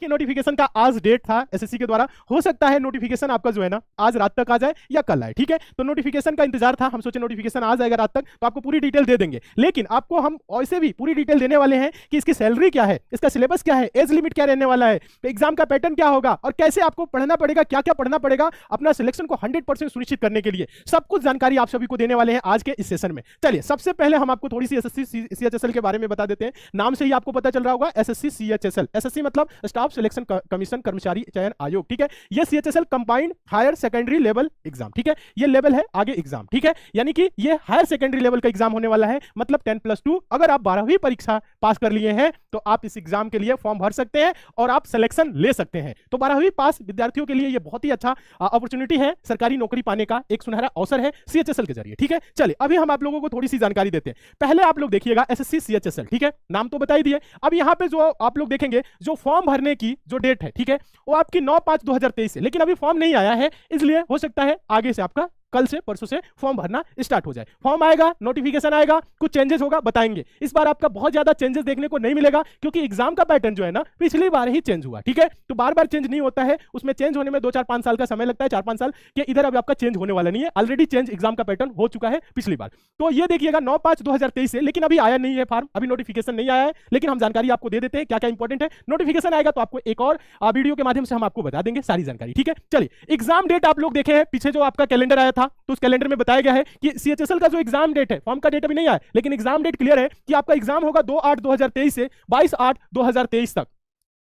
कि नोटिफिकेशन का आज डेट था एसएससी के द्वारा, हो सकता है नोटिफिकेशन आपका जो है ना आज रात तक आ जाए या कल आए, ठीक है। तो नोटिफिकेशन का इंतजार था, हम सोचे नोटिफिकेशन आ जाएगा रात तक तो आपको पूरी डिटेल दे देंगे, लेकिन आपको हम वैसे भी पूरी डिटेल देने वाले हैं कि इसकी सैलरी क्या है, इसका सिलेबस क्या है, एज लिमिट क्या रहने वाला है, एग्जाम का पैटर्न क्या होगा और कैसे आपको पढ़ना पड़ेगा, क्या क्या पढ़ना पड़ेगा अपना सिलेक्शन को 100% सुनिश्चित करने के लिए, सब कुछ जानकारी आप सभी को देने वाले हैं आज के इस सेशन में। चलिए सबसे पहले हम आपको थोड़ी सी एसएससी सीएचएसएल के बारे में बता देते हैं। नाम से ही आपको पता चल रहा होगा एसएससी सीएचएसएल, एसएससी मतलब स्टाफ सिलेक्शन कमीशन, कर्मचारी चयन आयोग, ठीक है। ये CHSL combined higher secondary level exam, ठीक है। ये लेवल है आगे एग्जाम, ठीक है, यानी कि ये हायर सेकेंडरी लेवल का एग्जाम होने वाला है, मतलब 10+2। अगर आप 12वीं परीक्षा पास कर लिए हैं तो आप इस एग्जाम के लिए फॉर्म भर सकते हैं और आप सिलेक्शन ले सकते हैं। तो 12वीं पास विद्यार्थियों के लिए ये बहुत ही अच्छा अपॉर्चुनिटी है, सरकारी नौकरी पाने का एक सुनहरा अवसर है सीएचएसएल के जरिए, ठीक है। चलिए अभी हम आप लोगों को थोड़ी सी जानकारी देते हैं। पहले आप लोग देखिएगा एसएससी सीएचएसएल, ठीक है, नाम तो बता ही दिए। अब यहाँ पे जो आप लोग देखेंगे जो फॉर्म भरने की जो डेट है, ठीक है, वो आपकी 9/5/2023 है, लेकिन अभी फॉर्म नहीं आया है, इसलिए हो सकता है आगे से आपका कल से परसों से फॉर्म भरना स्टार्ट हो जाए। फॉर्म आएगा, नोटिफिकेशन आएगा, कुछ चेंजेस होगा बताएंगे। इस बार आपका बहुत ज्यादा चेंजेस देखने को नहीं मिलेगा क्योंकि एग्जाम का पैटर्न जो है ना पिछली बार ही चेंज हुआ, ठीक है। तो बार बार चेंज नहीं होता है, उसमें चेंज होने में 2-4-5 साल का समय लगता है, 4-5 साल के इधर अब आपका चेंज होने वाला नहीं है, ऑलरेडी चेंज एग्जाम का पैटर्न हो चुका है पिछली बार। तो ये देखिएगा 9/5/2023 से, लेकिन अभी आया नहीं है फॉर्म, अभी नोटिफिकेशन नहीं आया है, लेकिन हम जानकारी आपको दे देते हैं क्या क्या इंपॉर्टेंट है। नोटिफिकेशन आएगा तो आपको एक और वीडियो के माध्यम से हम आपको बता देंगे सारी जानकारी, ठीक है। चलिए एग्जाम डेट आप लोग देखे हैं, पीछे जो आपका कैलेंडर आया था तो उस कैलेंडर में बताया गया है कि सीएचएसएल का जो एग्जाम डेट है, फॉर्म का डेट अभी नहीं आया लेकिन एग्जाम डेट क्लियर है कि आपका एग्जाम होगा 2/8/2023 से 22/8/2023 तक,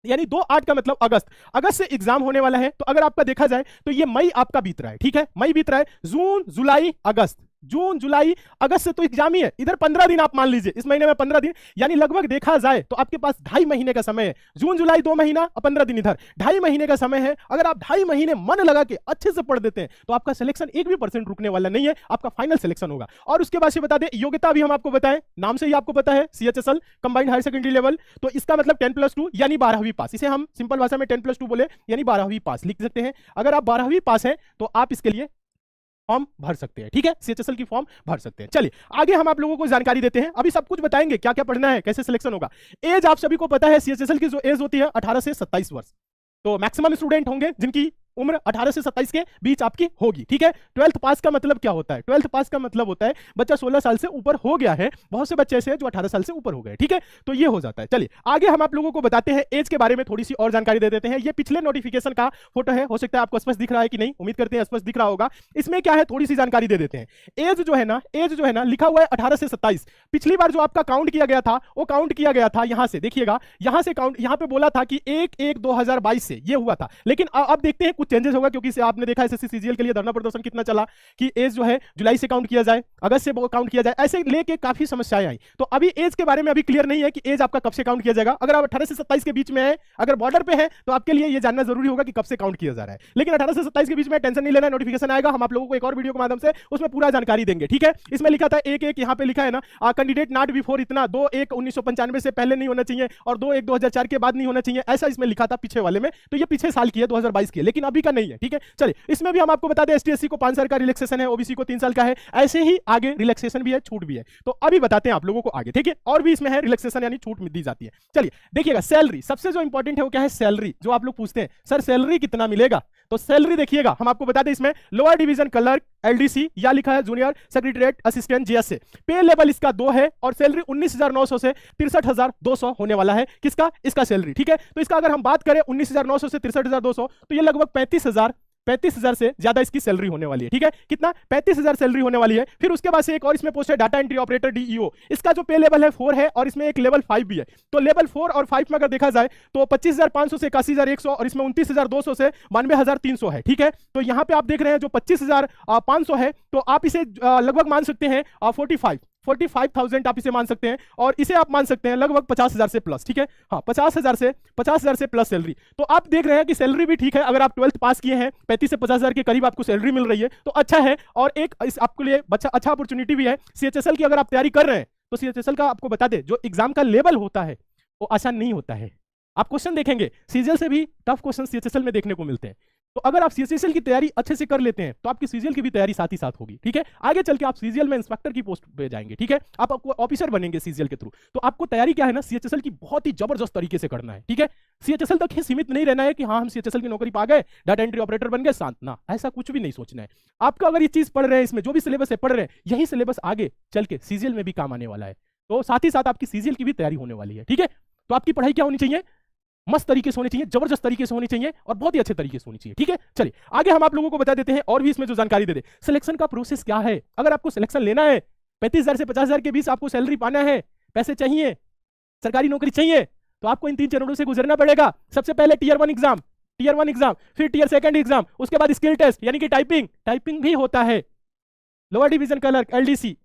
यानी 2/8 का मतलब अगस्त से एग्जाम होने वाला है। तो अगर आपका देखा जाए तो ये मई आपका बीत रहा है, ठीक है, मई बीत रहा है, जून जुलाई अगस्त, जून जुलाई अगस्त से तो एग्जाम ही है, इधर 15 दिन आप मान लीजिए, इस महीने में 15 दिन, यानी लगभग देखा जाए तो आपके पास 2.5 महीने का समय है। जून जुलाई 2 महीना और 15 दिन इधर, 2.5 महीने का समय है। अगर आप 2.5 महीने मन लगा के अच्छे से पढ़ देते हैं तो आपका सिलेक्शन 1% रुकने वाला नहीं है, आपका फाइनल सिलेक्शन होगा। और उसके बाद से बता दें योग्यता भी हम आपको बताएं, नाम से ही आपको पता है CHSL combined higher secondary level, तो इसका मतलब 10+2 यानी 12वीं पास, इसे हम सिंपल भाषा में 10+2 बोले यानी 12वीं पास लिख सकते हैं। अगर आप 12वीं पास है तो आप इसके लिए फॉर्म भर सकते हैं, ठीक है, सीएचएसएल की फॉर्म भर सकते हैं। चलिए आगे हम आप लोगों को जानकारी देते हैं, अभी सब कुछ बताएंगे क्या क्या पढ़ना है, कैसे सिलेक्शन होगा। एज आप सभी को पता है सीएचएसएल की जो एज होती है 18 से 27 वर्ष, तो मैक्सिमम स्टूडेंट होंगे जिनकी उम्र 18 से 27 के बीच आपकी होगी, ठीक है। 12th पास का मतलब क्या होता है, 12th पास का मतलब होता है बच्चा 16 साल से ऊपर हो गया है, बहुत से बच्चे ऐसे हैं जो 18 साल से ऊपर हो गए, ठीक है, तो ये हो जाता है। चलिए आगे हम आप लोगों को बताते हैं एज के बारे में थोड़ी सी और जानकारी दे देते हैं। ये पिछले नोटिफिकेशन का फोटो है, हो सकता है आपको स्पष्ट दिख रहा है कि नहीं, उम्मीद करते हैं स्पष्ट दिख रहा होगा। इसमें क्या है थोड़ी सी जानकारी दे देते हैं। एज जो है ना लिखा हुआ है 18 से 27, पिछली बार जो आपका काउंट किया गया था वो काउंट किया गया था यहां से, देखिएगा यहां से काउंट, यहां पे बोला था कि 1/1/2022 से ये हुआ था, लेकिन अब देखते हैं कुछ चेंजेस होगा क्योंकि आपने देखा एसएससी सीजीएल के लिए धरना प्रदर्शन कितना चला कि एज जो है जुलाई से काउंट किया जाए, अगस्त से काउंट किया जाए, ऐसे लेके काफी समस्याएं आई। तो अभी एज के बारे में अभी क्लियर नहीं है कि एज आपका कब से काउंट किया जाएगा। अगर आप 18 से 27 के बीच में है, अगर बॉर्डर पे है तो आपके लिए ये जानना जरूरी होगा कि कब से काउंट किया जा रहा है, लेकिन 18 से 27 के बीच में टेंशन नहीं लेना, नोटिफिकेशन आएगा, हम आप लोगों को एक और वीडियो के माध्यम से उसमें पूरा जानकारी देंगे, ठीक है। इसमें लिखा था 1/1, यहाँ पे लिखा है ना कैंडिडेट नॉट बिफोर इतना 2/1/1995 से पहले नहीं होना चाहिए और 2/1/2004 के बाद नहीं होना चाहिए, ऐसा इसमें लिखा था पीछे वाले में, तो ये पीछे साल की है 2022 की है, लेकिन अभी का नहीं है, ठीक है। चलिए इसमें भी हम आपको बता दें एसटी/एससी को 5 साल का रिलैक्सेशन है, ओबीसी को 3 साल का है, ऐसे ही आगे रिलैक्सेशन भी है, छूट भी है, तो अभी बताते हैं आप लोगों को आगे, ठीक है। और भी इसमें है रिलैक्सेशन यानी छूट दी जाती है। चलिए देखिएगा सैलरी, सबसे जो इंपॉर्टेंट है वो क्या है, सैलरी। जो आप लोग पूछते हैं सर सैलरी कितना मिलेगा, तो सैलरी देखिएगा हम आपको बता दें, इसमें लोअर डिवीजन क्लर्क एलडीसी या लिखा है जूनियर सेक्रेटरीट असिस्टेंट जीएस, पे लेवल इसका 2 है और सैलरी 19,900 से 63,200 होने वाला है, किसका, इसका सैलरी, ठीक है। तो इसका अगर हम बात करें 19,900 से 63,200 तो ये लगभग 35,000 से ज्यादा इसकी सैलरी होने वाली है, ठीक है। कितना, 35,000 सैलरी होने वाली है। फिर उसके बाद से एक और इसमें पोस्ट है डाटा एंट्री ऑपरेटर डीईओ, इसका जो पे लेवल है 4 है और इसमें एक लेवल 5 भी है। तो लेवल 4 और 5 में अगर देखा जाए तो 25,500 से 81,100 और इसमें 29,200 से 92,300 है, ठीक है। तो यहाँ पे आप देख रहे हैं जो 25,500 है तो आप इसे लगभग मान सकते हैं 45,000 आप इसे मान सकते हैं, और इसे आप मान सकते हैं लगभग 50,000 से प्लस, ठीक है। हाँ 50,000 से प्लस सैलरी। तो आप देख रहे हैं कि सैलरी भी ठीक है, अगर आप 12th पास किए हैं 35 से 50,000 के करीब आपको सैलरी मिल रही है तो अच्छा है, और एक आपके लिए अच्छा अपॉर्चुनिटी भी है। सीएचएसएल की अगर आप तैयारी कर रहे हैं तो सीएचएसएल का आपको बता दें जो एग्जाम का लेवल होता है वो आसान नहीं होता है, आप क्वेश्चन देखेंगे सीजीएल से भी टफ क्वेश्चन सीएचएसएल में देखने को मिलते हैं। तो अगर आप सीएचएसएल की तैयारी अच्छे से कर लेते हैं तो आपकी सीजीएल की भी तैयारी साथ ही साथ होगी, ठीक है। आगे चल के आप सीजीएल में इंस्पेक्टर की पोस्ट पे जाएंगे, ठीक है, आपको ऑफिसर बनेंगे सीजीएल के थ्रू। तो आपको तैयारी क्या है ना, सीएचएसएल की बहुत ही जबरदस्त तरीके से करना है, ठीक है। सीएचएसएल तक ही सीमित नहीं रहना है कि हाँ हम सीएचएसएल की नौकरी पा गए, डाटा एंट्री ऑपरेटर बन गए, शांत ना, ऐसा कुछ भी नहीं सोचना है आपका। अगर ये चीज पढ़ रहे हैं, इसमें जो भी सिलेबस है पढ़ रहे हैं, यही सिलेबस आगे चल के सीजीएल में भी काम आने वाला है। तो साथ ही साथ आपकी सीजीएल की भी तैयारी होने वाली है, ठीक है। तो आपकी पढ़ाई क्या होनी चाहिए, मस्त तरीके से होनी चाहिए, जबरदस्त तरीके से होनी चाहिए और बहुत ही अच्छे तरीके से होनी चाहिए, ठीक है। चलिए आगे हम आप लोगों को बता देते हैं और भी इसमें जो जानकारी दे दे। सिलेक्शन का प्रोसेस क्या है, अगर आपको सिलेक्शन लेना है, 35,000 से 50,000 के बीच आपको सैलरी पाना है, पैसे चाहिए, सरकारी नौकरी चाहिए, तो आपको इन 3 चरणों से गुजरना पड़ेगा। सबसे पहले टीयर 1 एग्जाम, फिर टीयर 2 एग्जाम, उसके बाद स्किल टेस्ट यानी कि टाइपिंग भी होता है, लोअर डिवीजन क्लर्क एलडीसी,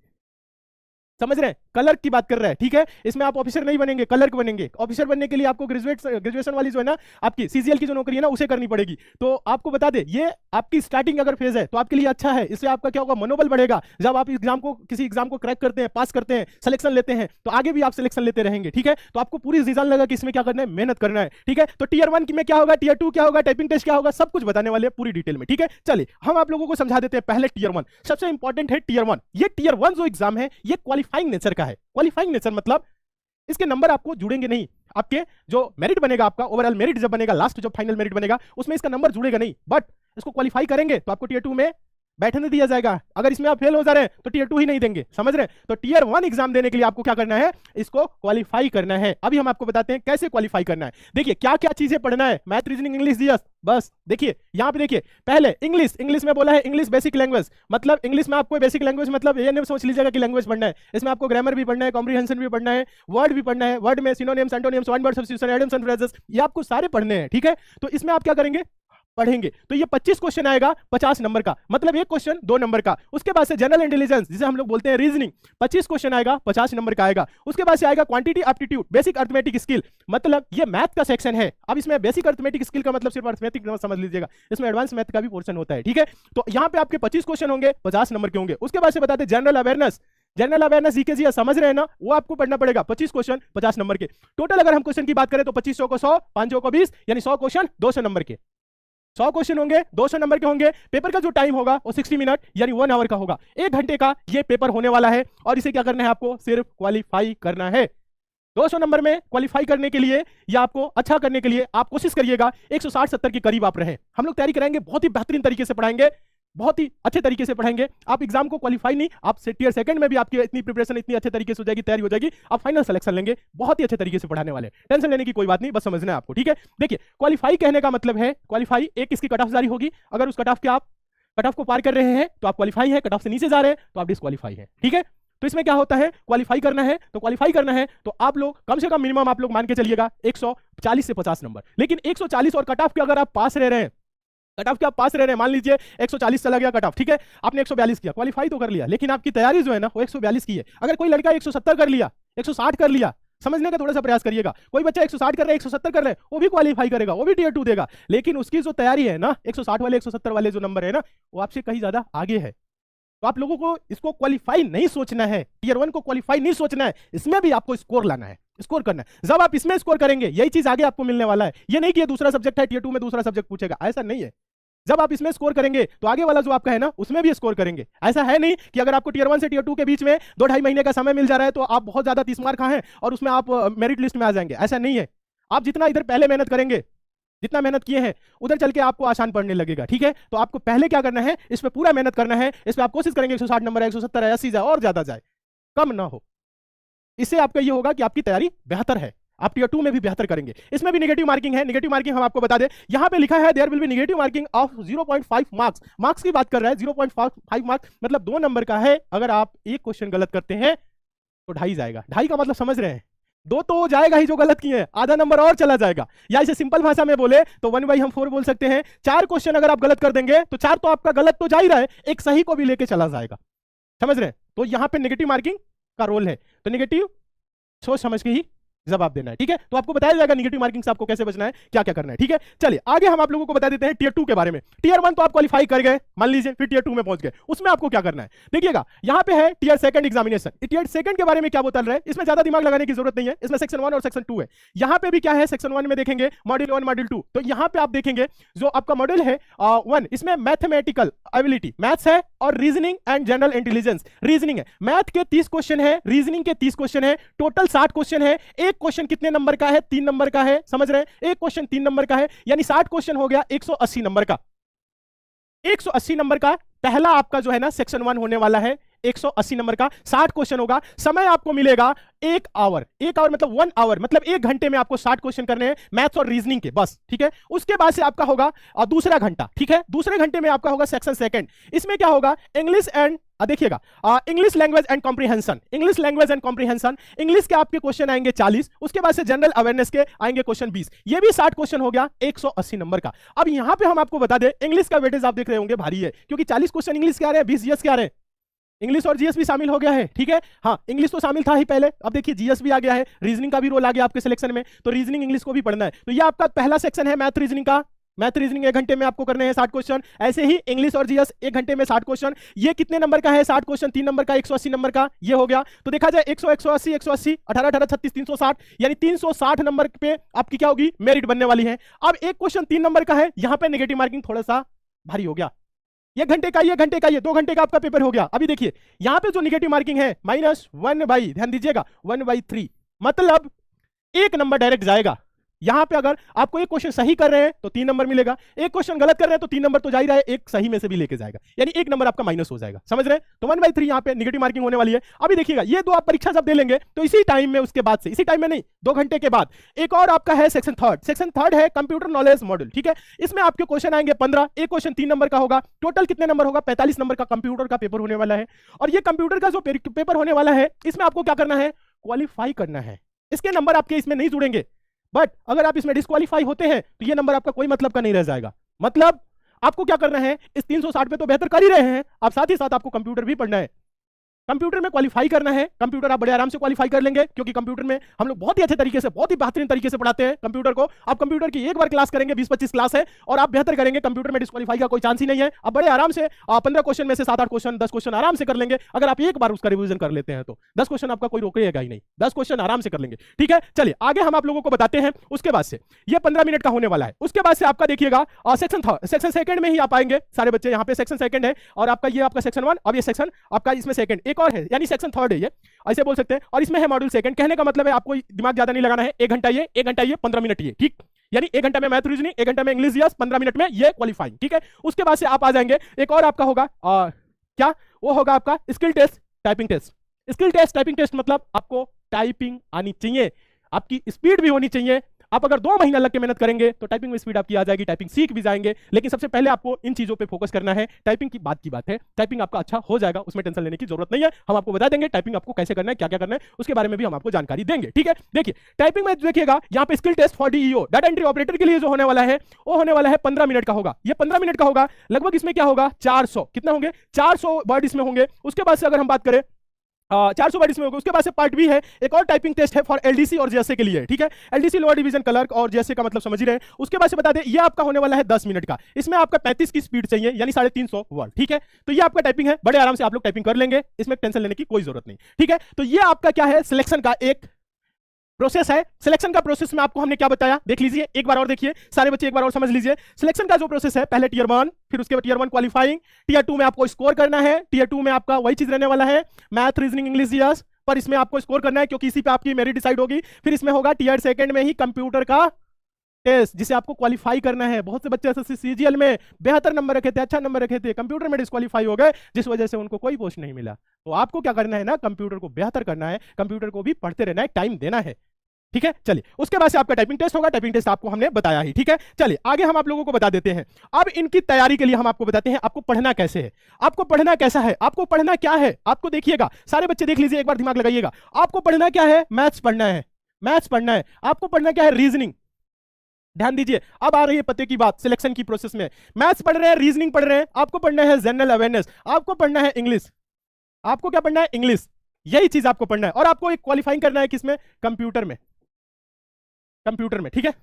समझ रहे हैं, क्लर्क की बात कर रहे हैं, ठीक है। इसमें आप ऑफिसर नहीं बनेंगे, क्लर्क बनेंगे। ऑफिसर बनने के लिए आपको ग्रेजुएशन वाली जो है ना आपकी सीजीएल की जो नौकरी है ना उसे करनी पड़ेगी। तो आपको बता दे, ये आपकी स्टार्टिंग अगर फेज है तो आपके लिए अच्छा है, इससे आपका क्या होगा, मनोबल बढ़ेगा। जब आप किसी एग्जाम को क्रैक करते हैं, पास करते हैं, सिलेक्शन लेते हैं, तो आगे भी आप सिलेक्शन लेते रहेंगे, ठीक है। तो आपको पूरी रीजन लगा कि इसमें क्या करना है, मेहनत करना है, ठीक है। तो टीयर 1 में क्या होगा, टीयर 2 क्या होगा, टाइपिंग टेस्ट क्या होगा, सब कुछ बताने वाले पूरी डिटेल में, ठीक है। चलिए हम आप लोगों को समझा देते हैं। पहले टीयर 1 सबसे इंपॉर्टेंट है। टीयर 1 ये टीयर 1 जो एग्जाम है ये क्वालिफाइंग नेचर का है। क्वालिफाइंग नेचर मतलब इसके नंबर आपको जुड़ेंगे नहीं, आपके जो मेरिट बनेगा, आपका ओवरऑल मेरिट जब बनेगा, लास्ट जब फाइनल मेरिट बनेगा उसमें इसका नंबर जुड़ेगा नहीं, बट इसको क्वालिफाई करेंगे तो आपको टीयर 2 में बैठने दिया जाएगा। अगर इसमें आप फेल हो जा रहे हैं तो टीयर 2 ही नहीं देंगे, समझ रहे हैं। तो टीयर 1 एग्जाम देने के लिए आपको क्या करना है, इसको क्वालिफाई करना है। अभी हम आपको बताते हैं कैसे क्वालिफाई करना है। देखिए क्या क्या चीजें पढ़ना है, मैथ, रीजनिंग, इंग्लिश, जीएस, बस देखिए यहां पे देखिए। पहले इंग्लिश में बोला है इंग्लिश बेसिक लैंग्वेज, मतलब इंग्लिश में आपको बेसिक लैंग्वेज मतलब ये नहीं सोच लीजिएगा कि लैंग्वेज पढ़ना है, इसमें आपको ग्रामर भी पढ़ना है, कॉम्प्रिहेंशन भी पढ़ना है, वर्ड भी पढ़ना है, वर्ड में synonyms, antonyms, one word substitution, idioms and phrases, ये आपको सारे पढ़ने हैं, ठीक है। तो इसमें आप क्या करेंगे, पढ़ेंगे। तो ये 25 क्वेश्चन आएगा 50 नंबर का, मतलब एक क्वेश्चन 2 नंबर का। उसके बाद से जनरल इंटेलिजेंस जिसे हम लोग बोलते हैं रीजनिंग, 25 क्वेश्चन आएगा 50 नंबर का आएगा। उसके बाद से आएगा quantity aptitude, basic arithmetic skill, मतलब ये मैथ का सेक्शन है। अब इसमें बेसिक अर्थमेटिक स्किल का मतलब सिर्फ अर्थमेटिक समझ लीजिएगा, इसमें एडवांस मैथ का भी पोर्शन होता है, ठीक है। तो यहाँ पे आपके 25 क्वेश्चन होंगे 50 नंबर के होंगे। उसके बाद से बताते हैं जनरल अवेयरनेस जीके जी समझ रहे हैं ना, वो आपको पढ़ना पड़ेगा। 25 क्वेश्चन 50 नंबर के टोटल। अगर हम क्वेश्चन की बात करें तो 2500 को 100, 500 को 20, यानी 100 क्वेश्चन 200 नंबर के। 100 क्वेश्चन होंगे 200 नंबर के होंगे। पेपर का जो टाइम होगा वो 60 मिनट यानी 1 आवर का होगा। 1 घंटे का ये पेपर होने वाला है और इसे क्या करना है, आपको सिर्फ क्वालिफाई करना है। 200 नंबर में क्वालिफाई करने के लिए या आपको अच्छा करने के लिए आप कोशिश करिएगा 160-70 के करीब आप रहें। हम लोग तैयारी कराएंगे, बहुत ही बेहतरीन तरीके से पढ़ाएंगे, बहुत ही अच्छे तरीके से पढ़ाएंगे। आप एग्जाम को क्वालिफाई नहीं, आप टीयर 2 में भी आपकी इतनी प्रिपरेशन इतनी अच्छे तरीके से हो जाएगी, तैयारी हो जाएगी, आप फाइनल सिलेक्शन लेंगे। बहुत ही अच्छे तरीके से पढ़ाने वाले, टेंशन लेने की कोई बात नहीं, बस समझना है आपको, ठीक है। देखिए क्वालिफाई कहने का मतलब है, क्वालिफाई एक इसकी कट ऑफ जारी होगी, अगर उस कट ऑफ के आप कट ऑफ को पार कर रहे हैं तो आप क्वालिफाई है, कट ऑफ से नीचे जा रहे हैं तो आप डिस्क्वालीफाई है, ठीक है। तो इसमें क्या होता है, क्वालिफाई करना है तो क्वालिफाई करना है तो आप लोग कम से कम मिनिमम आप लोग मान के चलिएगा 140 से 50 नंबर। लेकिन 140 और कट ऑफ के अगर आप पास रह रहे हैं, कट ऑफ के आप पास रह रहे हैं, मान लीजिए 140 चला गया कट ऑफ, ठीक है, आपने 142 किया, क्वालिफाई तो कर लिया, लेकिन आपकी तैयारी जो है ना वो 142 की है। अगर कोई लड़का 170 कर लिया, 160 कर लिया, समझने का थोड़ा सा प्रयास करिएगा। कोई बच्चा 160 कर रहा है, 170 कर रहा है, वो भी क्वालिफाई करेगा, वो भी टीयर 2 देगा, लेकिन उसकी जो तैयारी है ना 160 वाले 170 वाले जो नंबर है ना वो आपसे कहीं ज्यादा आगे है। तो आप लोगों को इसको क्वालिफाई नहीं सोचना है, टीयर 1 को क्वालिफाई नहीं सोचना है, इसमें भी आपको स्कोर लाना है, स्कोर करना है। जब आप इसमें स्कोर करेंगे यही चीज आगे आपको मिलने वाला है। ये नहीं कि ये दूसरा सब्जेक्ट है, टीयर 2 में दूसरा सब्जेक्ट पूछेगा, ऐसा नहीं है। जब आप इसमें स्कोर करेंगे तो आगे वाला जो आपका है ना उसमें भी स्कोर करेंगे। ऐसा है नहीं कि अगर आपको टीयर 1 से टीयर 2 के बीच में 2-2.5 महीने का समय मिल जा रहा है तो आप बहुत ज्यादा 30 मार्क हैं और उसमें आप मेरिट लिस्ट में आ जाएंगे, ऐसा नहीं है। आप जितना इधर पहले मेहनत करेंगे, जितना मेहनत किए हैं उधर चल के आपको आसान पड़ने लगेगा, ठीक है। तो आपको पहले क्या करना है, इस पे पूरा मेहनत करना है, इस पे आप कोशिश करेंगे 160 नंबर है, 170 है, 80 जाए और ज्यादा जाए, कम ना हो। इससे आपका ये होगा कि आपकी तैयारी बेहतर है, आप टीयर 2 में भी बेहतर करेंगे। इसमें भी नेगेटिव मार्किंग है, नेगेटिव मार्किंग हम आपको बता दें, यहां पे लिखा है there will be negative marking of 0.5 marks. Marks की बात कर रहा है, 0.5 मार्क्स मतलब 2 नंबर का है। अगर आप एक क्वेश्चन गलत करते हैं तो 2.5 जाएगा। 2.5 का मतलब समझ रहे हैं, 2 तो जाएगा ही जो गलत किए हैं, आधा नंबर और चला जाएगा। या इसे सिंपल भाषा में बोले तो 1/4 बोल सकते हैं। 4 क्वेश्चन अगर आप गलत कर देंगे तो 4 तो आपका गलत तो जा ही रहा है, एक सही को भी लेके चला जाएगा, समझ रहे हैं। तो यहां पे नेगेटिव मार्किंग का रोल है, तो नेगेटिव सोच समझ के ही जवाब देना है, ठीक है। तो आपको बताया जाएगा निगेटिव मार्किंग से आपको कैसे बचना है, क्या क्या करना है, ठीक है। चलिए आगे हम आप लोगों को बता देते हैं टियर 2 के बारे में। टियर 1 तो आप क्वालिफाई कर गए मान लीजिए, फिर टियर 2 में पहुंच गए, उसमें आपको क्या करना है देखिएगा। यहां पे है टियर 2 एग्जामिनेशन। टियर 2 के बारे में क्या बोल रहा है, इसमें ज्यादा दिमाग लगाने की जरूरत नहीं है। इसमें सेक्शन 1 और सेक्शन 2 है। यहां पे भी क्या है, सेक्शन 1 में देखेंगे मॉड्यूल 1 मॉड्यूल 2, तो यहां पे आप देखेंगे जो आपका मॉड्यूल है 1, इसमें मैथमेटिकल एबिलिटी मैथ्स है और reasoning and general intelligence reasoning है। मैथ के 30 क्वेश्चन है, रीजनिंग के 30 क्वेश्चन है, टोटल 60 क्वेश्चन है। एक क्वेश्चन कितने नंबर का है, 3 नंबर का है, समझ रहे हैं, एक क्वेश्चन 3 नंबर का है, यानी 60 क्वेश्चन हो गया 180 नंबर का। 180 नंबर का पहला आपका जो है ना सेक्शन 1 होने वाला है, 180 नंबर का 60 क्वेश्चन होगा। समय आपको मिलेगा 1 आवर, 1 आवर मतलब 1 आवर, मतलब 1 घंटे में आपको 60 क्वेश्चन करने हैं मैथ्स और रीजनिंग के, बस, ठीक है। उसके बाद से आपका होगा दूसरा घंटा, ठीक है। दूसरे घंटे में आपका होगा सेक्शन 2। इसमें क्या होगा, इंग्लिश एंड देखिएगा English language and comprehension, English language and comprehension, English के आपके क्वेश्चन आएंगे 40, उसके बाद से जनरल अवेयरनेस के आएंगे क्वेश्चन 20, ये भी 60 क्वेश्चन हो गया 180 नंबर का। अब यहां पे हम आपको बता दें इंग्लिश का वेटेज आप देख रहे होंगे भारी है, क्योंकि 40 क्वेश्चन इंग्लिश के आ रहे हैं, 20 जीएस के आ रहे हैं। इंग्लिश और जीएस भी शामिल हो गया है, ठीक है। हाँ, इंग्लिश तो शामिल था ही पहले, अब देखिए जीएस भी आ गया है, रीजनिंग का भी रोल आ गया आपके सिलेक्शन में, तो रीजनिंग इंग्लिश को भी पढ़ना है। तो ये आपका पहला सेक्शन है मैथ रीजनिंग का। मैथ रीजनिंग 1 घंटे में आपको करने हैं 60 क्वेश्चन। ऐसे ही इंग्लिश और जीएस 1 घंटे में 60 क्वेश्चन। ये कितने नंबर का है, 60 क्वेश्चन 3 नंबर का, 180 नंबर का, ये हो गया। तो देखा जाए 100 180 180 18 18 36 360, यानी 360 नंबर पे आपकी क्या होगी, मेरिट बनने वाली है। अब एक क्वेश्चन 3 नंबर का है, यहां पे नेगेटिव मार्किंग थोड़ा सा भारी हो गया। 1 घंटे का, 1 घंटे का, ये 2 घंटे का आपका पेपर हो गया। अभी देखिए यहां पे जो नेगेटिव मार्किंग है -1/, ध्यान दीजिएगा 1/3, मतलब 1 नंबर डायरेक्ट जाएगा। यहां पे अगर आपको एक क्वेश्चन सही कर रहे हैं तो 3 नंबर मिलेगा, एक क्वेश्चन गलत कर रहे हैं तो 3 नंबर तो जा ही रहा है, एक सही में से भी लेके जाएगा, यानी 1 नंबर आपका माइनस हो जाएगा, समझ रहे हैं। तो 1/3 यहां पे नेगेटिव मार्किंग होने वाली है। अभी देखिएगा ये 2 आप परीक्षा जब दे लेंगे तो इसी टाइम में, उसके बाद से, इसी टाइम में नहीं, 2 घंटे के बाद एक और आपका है सेक्शन 3। सेक्शन 3 है कंप्यूटर नॉलेज मॉड्यूल, ठीक है। इसमें आपके क्वेश्चन आएंगे 15, एक क्वेश्चन 3 नंबर का होगा, टोटल कितने नंबर होगा, 45 नंबर का कंप्यूटर का पेपर होने वाला है। और ये कंप्यूटर का जो पेपर होने वाला है, इसमें आपको क्या करना है, क्वालिफाई करना है। इसके नंबर आपके इसमें नहीं जुड़ेंगे, बट अगर आप इसमें डिस्क्वालीफाई होते हैं तो ये नंबर आपका कोई मतलब का नहीं रह जाएगा। मतलब आपको क्या करना है, इस 360 पे तो बेहतर कर ही रहे हैं आप, साथ ही साथ आपको कंप्यूटर भी पढ़ना है, कंप्यूटर में क्वालिफाई करना है। कंप्यूटर आप बड़े आराम से क्वालिफाई कर लेंगे, क्योंकि कंप्यूटर में हम लोग बहुत ही अच्छे तरीके से, बहुत ही बेहतरीन तरीके से पढ़ाते हैं कंप्यूटर को। आप कंप्यूटर की एक बार क्लास करेंगे, 20-25 क्लास है, और आप बेहतर करेंगे, कंप्यूटर में डिस्क्वालीफाई का कोई चांस ही नहीं है। आप बड़े आराम से 15 क्वेश्चन में से 7-8 क्वेश्चन, 10 क्वेश्चन आराम से कर लेंगे, अगर आप एक बार उसका रिवीजन कर लेते हैं तो 10 क्वेश्चन आपका कोई रोकेगा ही नहीं, 10 क्वेश्चन आराम से कर लेंगे, ठीक है। चलिए आगे हम आप लोगों को बताते हैं। उसके बाद से ये 15 मिनट का होने वाला है। उसके बाद से आपका देखिएगा सेक्शन 2 में ही आप आएंगे सारे बच्चे, यहाँ पे सेक्शन 2 है, और आपका ये आपका सेक्शन 1, अब ये सेक्शन आपका इसमें 2 एक और है, यानी सेक्शन 3 है ये, ऐसे बोल सकते हैं। और इसमें है मॉड्यूल 2। कहने का मतलब है आपको दिमाग ज्यादा नहीं लगाना है, 1 घंटा ये, 1 घंटा ये, 15 मिनट ये, ठीक। यानी 1 घंटा में मैथ रीजनिंग, 1 घंटा में इंग्लिश जीएस, 15 मिनट में ये क्वालिफाइंग, ठीक है। उसके बाद से आप आ जाएंगे, एक और आपका होगा क्या, वो होगा आपका skill test, typing test. Skill test, typing test मतलब आपको टाइपिंग आनी चाहिए, आपकी स्पीड भी होनी चाहिए। आप अगर 2 महीना लग के मेहनत करेंगे तो टाइपिंग में स्पीड आपकी आ जाएगी, टाइपिंग सीख भी जाएंगे। लेकिन सबसे पहले आपको इन चीजों पे फोकस करना है। टाइपिंग की बात है, टाइपिंग आपका अच्छा हो जाएगा, उसमें टेंशन लेने की जरूरत नहीं है। हम आपको बता देंगे टाइपिंग आपको कैसे करना है, क्या क्या करना है, उसके बारे में भी हम आपको जानकारी देंगे, ठीक है। देखिए टाइपिंग में देखिएगा यहाँ पे skill test for DEO, data entry operator के लिए जो होने वाला है, वो होने वाला है 15 मिनट का होगा। ये 15 मिनट का होगा, लगभग इसमें क्या होगा, 400 कितना होंगे, 400 वर्ड इसमें होंगे। उसके बाद से अगर हम बात करें 400 वर्ड इसमें होगा। उसके बाद से पार्ट बी है, एक और टाइपिंग टेस्ट है फॉर एलडीसी और जेएसए के लिए, ठीक है। एलडीसी लोअर डिवीजन क्लर्क, और जेएसए का मतलब समझ ही रहे हैं। उसके बाद से बता दें ये आपका होने वाला है 10 मिनट का, इसमें आपका 35 की स्पीड चाहिए, यानी 350 वर्ड, ठीक है। तो ये आपका टाइपिंग है, बड़े आराम से आप लोग टाइपिंग कर लेंगे, इसमें टेंशन लेने की कोई जरूरत नहीं, ठीक है। तो ये आपका क्या है, सिलेक्शन का एक प्रोसेस है। सिलेक्शन का प्रोसेस में आपको हमने क्या बताया, देख लीजिए एक बार और, देखिए सारे बच्चे एक बार और समझ लीजिए। सिलेक्शन का जो प्रोसेस है, पहले टियर 1, फिर उसके बाद टियर 1 क्वालिफाइंग, टियर 2 में आपको स्कोर करना है। टियर 2 में आपका वही चीज रहने वाला है, मैथ रीजनिंग इंग्लिश जीएस, पर इसमें आपको स्कोर करना है क्योंकि इसी पे आपकी मेरिट डिसाइड होगी। फिर इसमें होगा टियर 2 में ही कंप्यूटर का टेस्ट, जिसे आपको क्वालिफाई करना है। बहुत से बच्चे एसएससी सीजीएल में बेहतर नंबर रखे थे, अच्छा नंबर रखे थे, कंप्यूटर में डिस्क्वालीफाई हो गए, जिस वजह से उनको कोई पोस्ट नहीं मिला। तो आपको क्या करना है ना, कंप्यूटर को बेहतर करना है, कंप्यूटर को भी पढ़ते रहना है, टाइम देना है, ठीक है। चलिए उसके बाद से आपका टाइपिंग टेस्ट होगा, टाइपिंग टेस्ट आपको हमने बताया ही, ठीक है। चलिए आगे हम आप लोगों को बता देते हैं। अब इनकी तैयारी के लिए हम आपको बताते हैं आपको पढ़ना कैसे है, आपको पढ़ना कैसा है, आपको पढ़ना क्या है। आपको देखिएगा, सारे बच्चे देख लीजिए, एक बार दिमाग लगाइएगा। आपको पढ़ना क्या है, मैथ्स पढ़ना है, मैथ्स पढ़ना है। आपको पढ़ना क्या है, रीजनिंग। ध्यान दीजिए, अब आ रही है पते की बात। सिलेक्शन की प्रोसेस में मैथ्स पढ़ रहे हैं, रीजनिंग पढ़ रहे हैं, आपको पढ़ना है जनरल अवेयरनेस, आपको पढ़ना है इंग्लिश। आपको क्या पढ़ना है, इंग्लिश, यही चीज आपको पढ़ना है। और आपको एक क्वालिफाइंग करना है किसमें, कंप्यूटर में। कंप्यूटर में, ठीक है।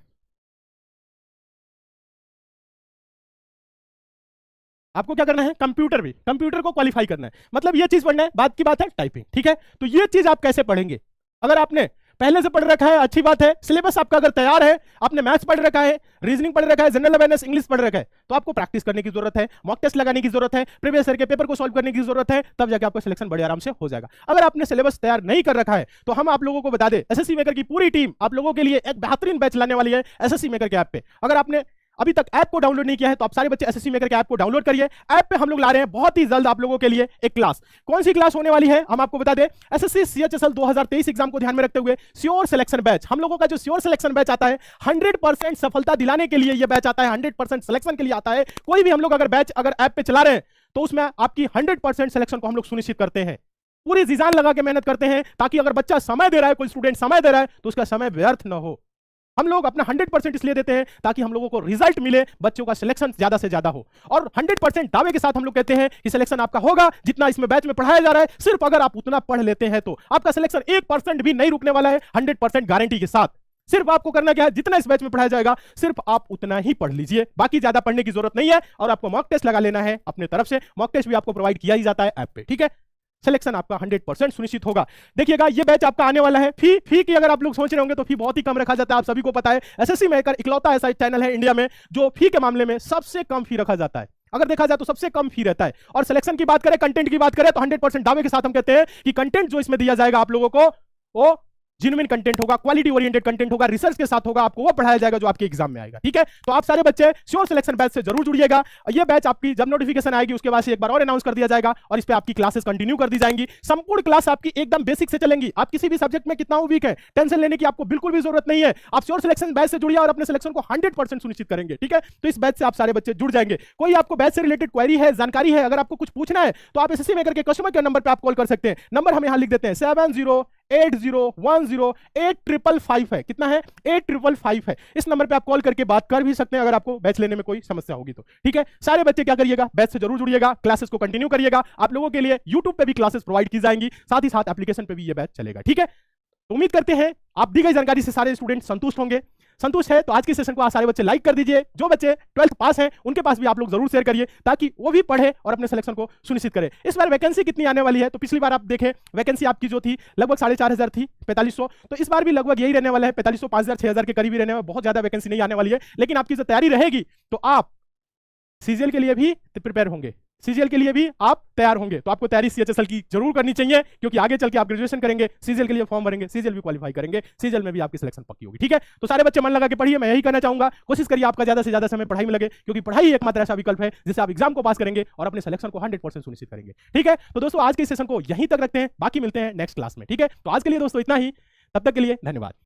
आपको क्या करना है, कंप्यूटर को क्वालिफाई करना है, मतलब ये चीज पढ़ना है। बात की बात है टाइपिंग, ठीक है। तो ये चीज आप कैसे पढ़ेंगे? अगर आपने पहले से पढ़ रखा है, अच्छी बात है, सिलेबस आपका अगर तैयार है, आपने मैथ्स पढ़ रखा है, रीजनिंग पढ़ रखा है, जनरल अवेयरनेस इंग्लिश पढ़ रखा है, तो आपको प्रैक्टिस करने की जरूरत है, मॉक टेस्ट लगाने की जरूरत है, प्रीवियस ईयर के पेपर को सॉल्व करने की जरूरत है, तब जाके आपका सिलेक्शन बड़े आराम से हो जाएगा। अगर आपने सिलेबस तैयार नहीं कर रखा है तो हम आप लोगों को बता दें, एसएससी मेकर की पूरी टीम आप लोगों के लिए एक बेहतरीन बैच लाने वाली है एसएससी मेकर के ऐप पे। अगर आपने अभी तक ऐप को डाउनलोड नहीं किया है तो आप सारे बच्चे एसएससी मेकर के ऐप को डाउनलोड करिए। ऐप पे हम लोग ला रहे हैं बहुत ही जल्द आप लोगों के लिए एक क्लास। कौन सी क्लास होने वाली है हम आपको बता दें, एसएससी सीएचएसएल 2023 एग्जाम को ध्यान में रखते हुए श्योर सिलेक्शन बैच। हम लोगों का जो श्योर सिलेक्शन बैच आता है 100% सफलता दिलाने के लिए यह बैच आता है, 100% सिलेक्शन के लिए आता है। कोई भी हम लोग अगर बैच अगर ऐप पे चला रहे हैं तो उसमें आपकी 100% सिलेक्शन को हम लोग सुनिश्चित करते हैं, पूरी जीजान लगा के मेहनत करते हैं, ताकि अगर बच्चा समय दे रहा है, कोई स्टूडेंट समय दे रहा है तो उसका समय व्यर्थ ना हो। हम लोग अपना 100% इसलिए देते हैं ताकि हम लोगों को रिजल्ट मिले, बच्चों का सिलेक्शन ज्यादा से ज्यादा हो। और 100% दावे के साथ हम लोग कहते हैं कि सिलेक्शन आपका होगा, जितना इसमें बैच में पढ़ाया जा रहा है, सिर्फ अगर आप उतना पढ़ लेते हैं तो आपका सिलेक्शन 1% भी नहीं रुकने वाला है, 100% गारंटी के साथ। सिर्फ आपको करना क्या है, जितना इस बैच में पढ़ाया जाएगा सिर्फ आप उतना ही पढ़ लीजिए, बाकी ज्यादा पढ़ने की जरूरत नहीं है। और आपको मॉक टेस्ट लगा लेना है अपने तरफ से, मॉक टेस्ट भी आपको प्रोवाइड किया ही जाता है ऐप पे, ठीक है। सिलेक्शन आपका 100% सुनिश्चित होगा। देखिएगा ये बैच आपका आने वाला है। फी की अगर आप लोग सोच रहे होंगे तो फी बहुत ही कम रखा जाता है, आप सभी को पता है। एसएससी मेकर इकलौता ऐसा चैनल है इंडिया में जो फी के मामले में सबसे कम फी रखा जाता है। अगर देखा जाए तो सबसे कम फी रहता है। और सिलेक्शन की बात करें, कंटेंट की बात करें तो 100% दावे के साथ हम कहते हैं कि कंटेंट जो इसमें दिया जाएगा आप लोगों को वो जेन्युइन कंटेंट होगा, क्वालिटी ओरिएंटेड कंटेंट होगा, रिसर्च के साथ होगा, आपको वो पढ़ाया जाएगा जो आपके एग्जाम में आएगा, ठीक है। तो आप सारे बच्चे श्योर सिलेक्शन बैच से जरूर जुड़िएगा। ये बैच आपकी जब नोटिफिकेशन आएगी उसके बाद से एक बार और अनाउंस कर दिया जाएगा और इस पे आपकी क्लासेस कंटिन्यू कर दी जाएंगी। संपूर्ण क्लास आपकी एकदम बेसिक से चलेंगी। आप किसी भी सब्जेक्ट में कितना वीक है, टेंशन लेने की आपको बिल्कुल भी जरूरत नहीं है। आप श्योर सिलेक्शन बैच से जुड़िए और अपने सिलेक्शन को 100% सुनिश्चित करेंगे, ठीक है। तो इस बैच से आप सारे बच्चे जुड़ जाएंगे। कोई आपको बैच से रिलेटेड क्वेरी है, जानकारी है, अगर आपको कुछ पूछना है तो आप एसएससी मेकर के कस्टमर केयर नंबर पे आप कॉल कर सकते हैं। नंबर हम यहां लिख देते हैं 7080108555 है। कितना है? 8555 है। इस नंबर पे आप कॉल करके बात कर भी सकते हैं अगर आपको बैच लेने में कोई समस्या होगी तो, ठीक है। सारे बच्चे क्या करिएगा, बैच से जरूर जुड़िएगा, क्लासेस को कंटिन्यू करिएगा। आप लोगों के लिए यूट्यूब पे भी क्लासेस प्रोवाइड की जाएंगी, साथ ही साथ एप्लीकेशन पे भी ये बैच चलेगा, ठीक है। तो उम्मीद करते हैं आप दी गई जानकारी से सारे स्टूडेंट संतुष्ट होंगे। संतुष्ट है तो आज के सेशन को आप सारे बच्चे लाइक कर दीजिए। जो बच्चे 12th पास हैं उनके पास भी आप लोग जरूर शेयर करिए ताकि वो भी पढ़े और अपने सिलेक्शन को सुनिश्चित करें। इस बार वैकेंसी कितनी आने वाली है तो पिछली बार आप देखें वैकेंसी आपकी जो थी लगभग 4500 थी, 4500। तो इस बार भी लगभग यही रहने वाला है, 4500, 5000, 6000 के करीब ही रहने वाला। बहुत ज्यादा वैकेंसी नहीं आने वाली है, लेकिन आपकी जो तैयारी रहेगी तो आप सीजीएल के लिए भी प्रिपेयर होंगे, सीजीएल के लिए भी आप तैयार होंगे। तो आपको तैयारी सीएचएसएल की जरूर करनी चाहिए, क्योंकि आगे चल के आप ग्रेजुएशन करेंगे, सीजीएल के लिए फॉर्म भरेंगे, सीजीएल भी क्वालिफाई करेंगे, सीजीएल में भी आपकी सिलेक्शन पक्की होगी, ठीक है। तो सारे बच्चे मन लगा के पढ़िए, मैं यही कहना चाहूंगा। कोशिश करिए आपका ज्यादा से ज्यादा समय पढ़ाई में लगे, क्योंकि पढ़ाई एकमात्र ऐसा विकल्प है जिससे आप एग्जाम को पास करेंगे और अपने सिलेक्शन को 100% सुनिश्चित करेंगे, ठीक है। तो दोस्तों आज के सेशन को यहीं तक रखते हैं, बाकी मिलते हैं नेक्स्ट क्लास में, ठीक है। तो आज के लिए दोस्तों इतना ही, तब तक के लिए धन्यवाद।